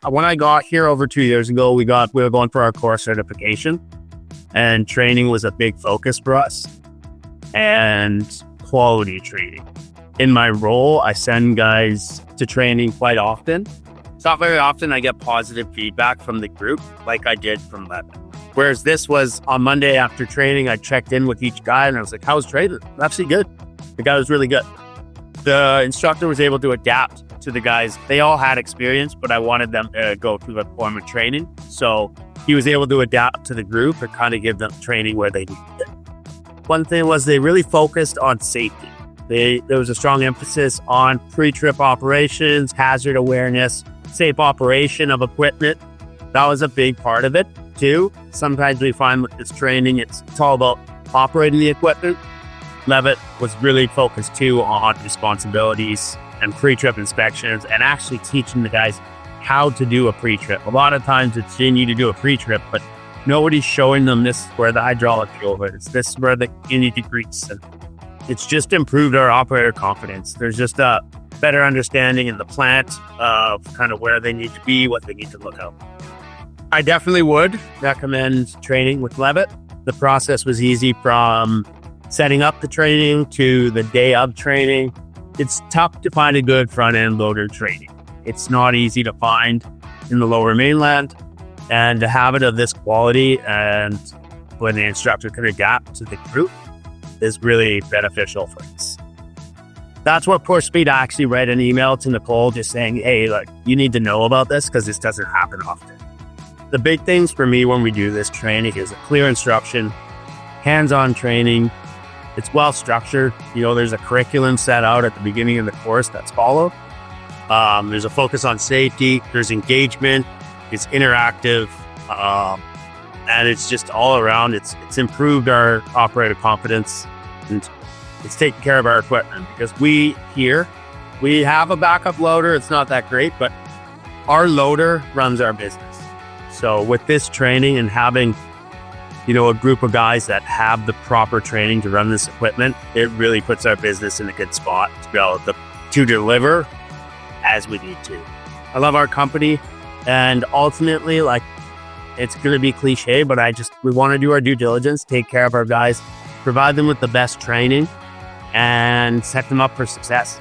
when I got here over 2 years ago, we were going for our core certification, and training was a big focus for us, and quality training. In my role, I send guys to training quite often. It's not very often I get positive feedback from the group like I did from Leavitt. Whereas this was on Monday after training, I checked in with each guy and I was like, how's training? Actually good. The guy was really good. The instructor was able to adapt to the guys. They all had experience, but I wanted them to go through the form of training. So he was able to adapt to the group and kind of give them training where they needed it. One thing was they really focused on safety. There was a strong emphasis on pre-trip operations, hazard awareness, safe operation of equipment. That was a big part of it too. Sometimes we find with this training, it's all about operating the equipment. Leavitt was really focused too on responsibilities and pre-trip inspections and actually teaching the guys how to do a pre-trip. A lot of times it's you need to do a pre-trip, but nobody's showing them this is where the hydraulic fuel is. This is where you need to grease. And it's just improved our operator confidence. There's just a better understanding in the plant of kind of where they need to be, what they need to look out. I definitely would recommend training with Leavitt. The process was easy from setting up the training to the day of training. It's tough to find a good front-end loader training. It's not easy to find in the lower mainland, and to have it of this quality and when the instructor can adapt to the group is really beneficial for us. That's what pushed me to actually write an email to Nicole just saying, hey, like, you need to know about this because this doesn't happen often. The big things for me when we do this training is a clear instruction, hands-on training. It's well structured. There's a curriculum set out at the beginning of the course that's followed. There's a focus on safety. There's engagement. It's interactive. And it's just all around. It's improved our operator confidence, and it's taking care of our equipment because we have a backup loader. It's not that great, but our loader runs our business. So with this training and having, a group of guys that have the proper training to run this equipment, it really puts our business in a good spot to be able to deliver as we need to. I love our company, and ultimately, it's going to be cliche, but we want to do our due diligence, take care of our guys, provide them with the best training, and set them up for success.